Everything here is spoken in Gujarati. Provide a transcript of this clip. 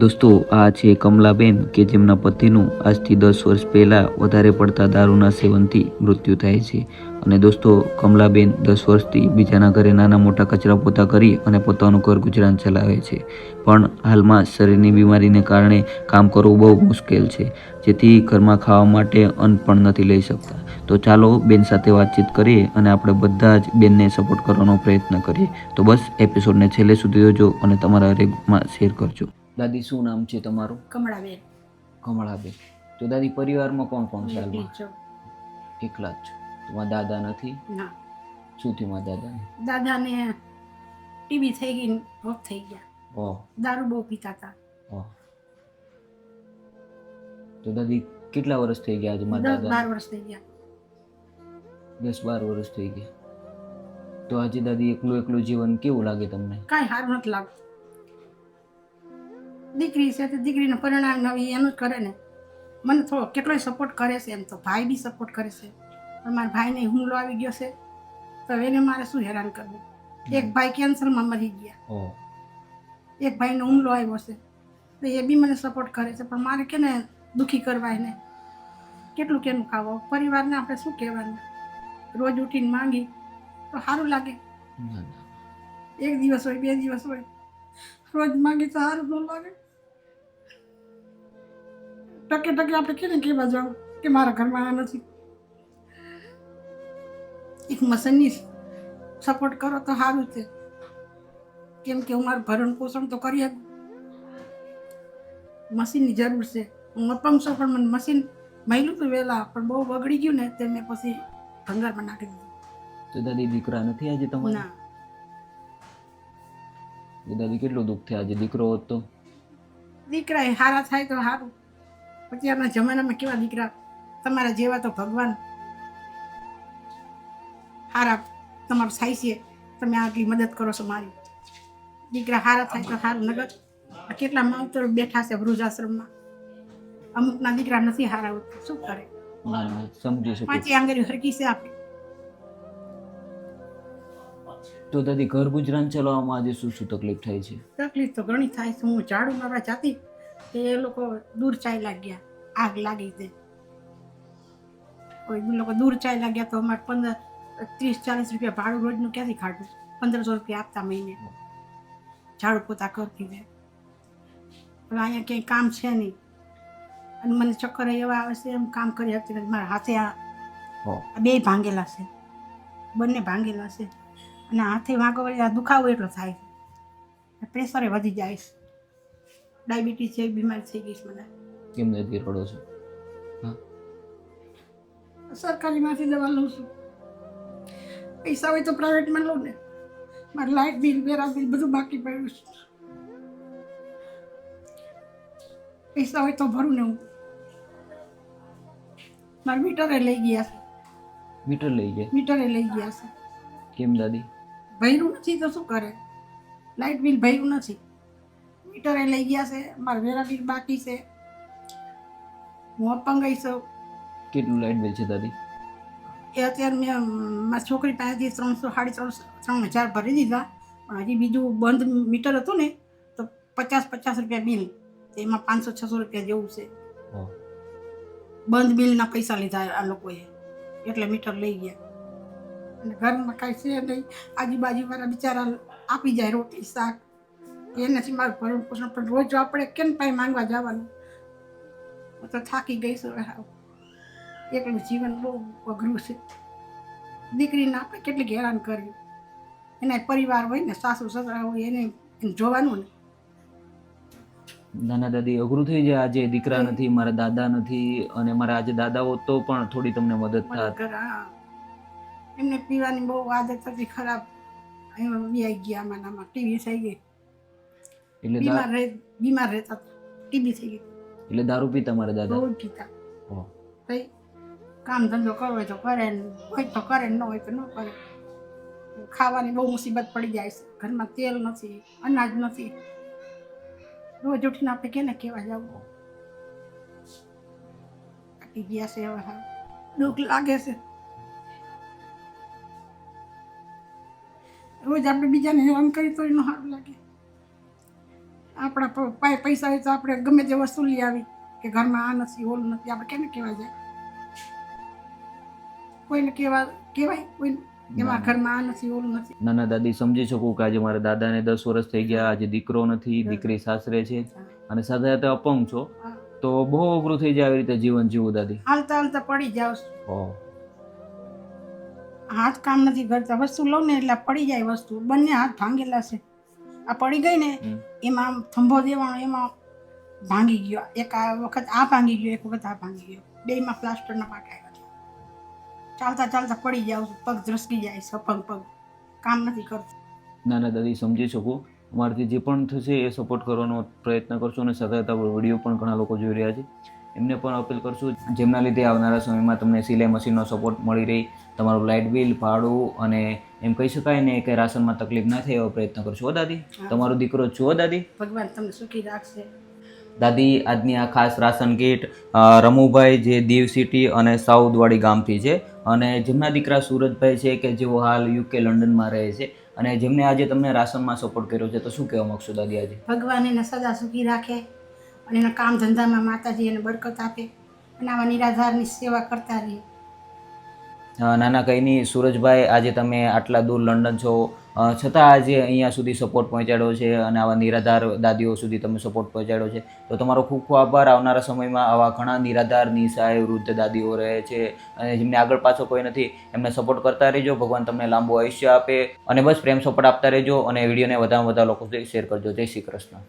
દોસ્તો, આ છે કમલાબેન કે જેમના પતિનું આજથી 10 વર્ષ પહેલાં વધારે પડતા દારૂના સેવનથી મૃત્યુ થાય છે. અને દોસ્તો, કમલાબેન 10 વર્ષથી બીજાના ઘરે નાના મોટા કચરા પોતા કરી અને પોતાનું ઘર ગુજરાન ચલાવે છે. પણ હાલમાં શરીરની બીમારીને કારણે કામ કરવું બહુ મુશ્કેલ છે, જેથી ઘરમાં ખાવા માટે અન્ન પણ નથી લઈ શકતા. તો ચાલો બેન સાથે વાતચીત કરીએ અને આપણે બધા જ બેનને સપોર્ટ કરવાનો પ્રયત્ન કરીએ. તો બસ એપિસોડને છેલ્લે સુધી જોજો અને તમારા ગ્રુપમાં શેર કરજો. દાદી, શું નામ છે તમારું? કમળાબેન. કમળાબેન. તો દાદી, પરિવારમાં કોણ કોણ છે એકલી હાલમાં? છું. એકલા જ છો? તમારા દાદા નથી? ના, શું થયું મારા દાદાને? દાદાને ટીબી થઈ ગઈ, ઓફ થઈ ગયા. ઓહ દારૂ બહુ પીતા હતા. ઓહ. તો દાદી, કેટલા વર્ષ થઈ ગયા આજે મારા 10-12 દાદા? વર્ષ થઈ ગયા. 10-12 વર્ષ થઈ ગયા. તો આજે દાદી એકલું એકલું જીવન કેવું લાગે તમને? કાંઈ સારું નથી લાગતું. દીકરી છે તો દીકરીને પરિણામ નવી એનું જ કરે ને. મને થોડો કેટલોય સપોર્ટ કરે છે, એમ તો ભાઈ બી સપોર્ટ કરે છે, પણ મારા ભાઈને હુમલો આવી ગયો છે તો એને મારે શું હેરાન કરવું. એક ભાઈ કેન્સરમાં મરી ગયા, ઓહ. એક ભાઈનો હુમલો આવ્યો છે તો એ બી મને સપોર્ટ કરે છે, પણ મારે કેને દુઃખી કરવા એને કેટલું કેનું ખાવો. પરિવારને આપણે શું કહેવાનું? રોજ ઉઠીને માંગી તો સારું લાગે? ના, ના. એક દિવસ હોય, 2 દિવસ હોય, રોજ માંગી તો સારું ન લાગે. ટકે ટકે આપણે કેને કહેવા જાવ કે મારા ઘરમાં આ નથી. એક મશીનની સપોર્ટ કરો તો સારું છે, કેમ કે હું મારું ભરણ પોષણ તો કરી શકું. મશીનની જરૂર છે. હું અપંગ છું, પણ મને મશીન મળ્યું હતું વહેલા, પણ બહુ બગડી ગયું ને તે મેં પછી ભંગારમાં નાખી દીધું. તો દાદી, દીકરા નથી આજે તમારે? ના, તો દાદી, કેટલું દુઃખ થાય. આજે દીકરો હોત તો? દીકરા એ સારા થાય તો સારું. અત્યારના જમાનામાં કેવા દીકરા, તમારા જેવા તો ભગવાન સારા તમારું થાય છે, તમે આટલી મદદ કરો છો મારી. દીકરા સારા થાય તો સારું. નગર કેટલા માવતરો બેઠા છે વૃદ્ધાશ્રમમાં, અમુકના દીકરા નથી સારા હોતા, શું કરે? ના, ના, સમજી શકું. 5 આંગળી હરકી છે આપણી. તો દાદી, ઘર ગુજરાન ચલાવવામાં આજે શું શું તકલીફ થાય છે? તકલીફ તો ઘણી થાય છે. હું ઝાડુ મારવા જાતી એ લોકો દૂર ચાલ્યા ગયા, આગ લાગી છે. કોઈ લોકો દૂર ચાલ્યા ગયા તો અમારે 30-40 રૂપિયા ભાડું રોજનું ક્યાંથી કાઢવું? 1500 રૂપિયા આપતા મહિને. ઝાડુ પોતા કરતી જાય. હવે અહીંયા ક્યાંય કામ છે નહીં, અને મને ચક્કર એવા આવે છે, એમ કામ કરી શકતી નથી. મારા હાથે આ ઓહ. બે ભાંગેલા છે, બંને ભાંગેલા છે, અને હાથે વાંકો વળી આ દુખાવો એટલો થાય છે, પ્રેશરે વધી જાય છે. ડાયાબિટીસ જેવી બીમારી થઈ ગઈ છે મને. કેમ દાદી રડો છો? હા. સરકારીમાંથી દવા લઉં છું. પૈસા હોય તો પ્રાઇવેટમાં લઉં ને. મારે લાઇટ બિલ, વેરા બિલ બધું બાકી પડ્યું છે. પૈસા હોય તો ભરું ને હું. મારા મીટરે લઈ ગયા છે. મીટર લઈ ગયા? મીટરે લઈ ગયા છે. કેમ દાદી? ભર્યું નથી તો શું કરે? લાઇટ બિલ ભર્યું નથી, મીટરે લઈ ગયા છે. મારા વેરા બિલ બાકી છે. હું અપંગ છું. કેટલું લાઇટ બિલ છે દાદી? એ અત્યારે મેં મારી છોકરી પાસેથી 300-3.5 ભરી દીધા, પણ હજી બીજું બંધ મીટર હતું ને તો 50-50 રૂપિયા બિલ, એમાં 500-600 રૂપિયા જેવું છે. ઓહ. બંધ બિલના પૈસા લીધા આ લોકોએ, એટલે મીટર લઈ ગયા. અને ઘરમાં કાંઈ છે નહીં. આજુબાજુવાળા બિચારા આપી જાય રોટલી શાક, એનાથી મારું ભરણ પોષણ. પણ રોજ આપણે કેમ પાઈ માંગવા જવાનું? હું તો થાકી ગઈ છું હવે હાવ. એકલું જીવન બહુ અઘરું છે. દીકરીને આપણે કેટલીક હેરાન કર્યું. એના પરિવાર હોય ને, સાસુ સસરા હોય, એને જોવાનું ને. નાના દાદી, અઘરું થઈ જાય. આજે દીકરા નથી, મારા દાદા નથી, અને મારા આજે દાદા હોત તો પણ થોડી તમને મદદ થાત. એમને પીવાની બહુ આદત હતી ખરાબ, આવી ગયા આમાં ટીવી થઈ ગઈ, એટલે બીમાર રહેતા હતા, ટીબી થઈ ગઈ. એટલે દારૂ પીતા મારા દાદા? બહુ પીતા. ઓહ. ભાઈ કામ ધંધો કરવો હોય તો કરે, હોય તો કરે, ન હોય તો ન કરે. ખાવાની બહુ મુસીબત પડી જાય છે. ઘરમાં તેલ નથી, અનાજ નથી. રોજ ઉઠીને આપણે કેને કહેવા જવું? કાટી ગયા છે. હવે હા, દુઃખ લાગે છે. રોજ આપણે બીજાને હેરાન કરી તો એનું સારું લાગે. આપણા પાસે પૈસા હોય તો આપણે ગમે તે વસ્તુ લઈ આવી કે ઘરમાં આ નથી ઓલું નથી, આપણે કેને કહેવા જાય? કોઈને કહેવાય કોઈ એમાં ઘરમાં આ નથી ઓલું નથી. નાના દાદી સમજી શકું કે આજે મારા દાદાને 10 વર્ષ થઈ ગયા, આજે દીકરો નથી, દીકરી સાસરે છે અને સાથે સાથે અપંગ છો, હા. તો બહુ અઘરું થઈ જાય આવી રીતે જીવન જીવવું દાદી. હાલતા હાલતા પડી જાવ, ઓહ, હાથ કામ નથી કરતા, વસ્તુ લઉં ને એટલે પડી જાય વસ્તુ. બંને હાથ ભાંગેલા છે. આ પડી ગઈ ને એમાં આમ થંભો દેવાનો, એમાં ભાંગી ગયો. એક આ વખત આ ભાંગી ગયો, એક વખત આ ભાંગી ગયો. બેયમાં પ્લાસ્ટરના પાટા આવ્યા છે. ચાલતા ચાલતા પડી જાવ, પગ ધ્રસકી જાય છે, અપંગ પગ કામ નથી કરતું. નાના દાદી સમજી શકું, અમારાથી જે પણ થશે એ સપોર્ટ કરવાનો પ્રયત્ન કરશું અને સાથે સાથે વિડીયો પણ ઘણા લોકો જોઈ રહ્યા છે એમને પણ અપીલ કરશું જેમના લીધે આવનારા સમયમાં તમને સિલાઈ મશીનનો સપોર્ટ મળી રહી, તમારું લાઇટ બિલ, ભાડું અને એમ કહી શકાય ને કે રાશનમાં તકલીફ ના થાય એવો પ્રયત્ન કરશું. હો દાદી, તમારો દીકરો છો. હો દાદી, ભગવાન તમને સુખી રાખશે. દાદી આજની આ ખાસ રાશન કીટ રમુભાઈ જે દીવ સિટી અને સાઉદવાડી ગામથી છે અને જેમના દીકરા સુરજભાઈ છે કે જેઓ હાલ UK લંડનમાં રહે છે અને જેમને આજે તમને રાશનમાં સપોર્ટ કર્યો છે, તો શું કહેવા માગશો દાદી આજે? ભગવાન એને સદા સુખી રાખે અને એના કામ ધંધામાં માતાજી એને બરકત આપે અને આવા નિરાધારની સેવા કરતા રહીએ. નાના કંઈ નહીં સુરજભાઈ, આજે તમે આટલા દૂર લંડન છો છતાં આજે અહીંયા સુધી સપોર્ટ પહોંચાડ્યો છે અને આવા નિરાધાર દાદીઓ સુધી તમે સપોર્ટ પહોંચાડ્યો છે, તો તમારો ખૂબ ખૂબ આભાર. આવનારા સમયમાં આવા ઘણા નિરાધાર, નિસહાય, વૃદ્ધ દાદીઓ રહે છે અને જેમને આગળ પાછળ કોઈ નથી, એમને સપોર્ટ કરતા રહેજો. ભગવાન તમને લાંબુ આયુષ્ય આપે અને બસ પ્રેમ સપોર્ટ આપતા રહેજો અને વિડીયોને વધારે વધારે લોકો સુધી શેર કરજો. જય શ્રી કૃષ્ણ.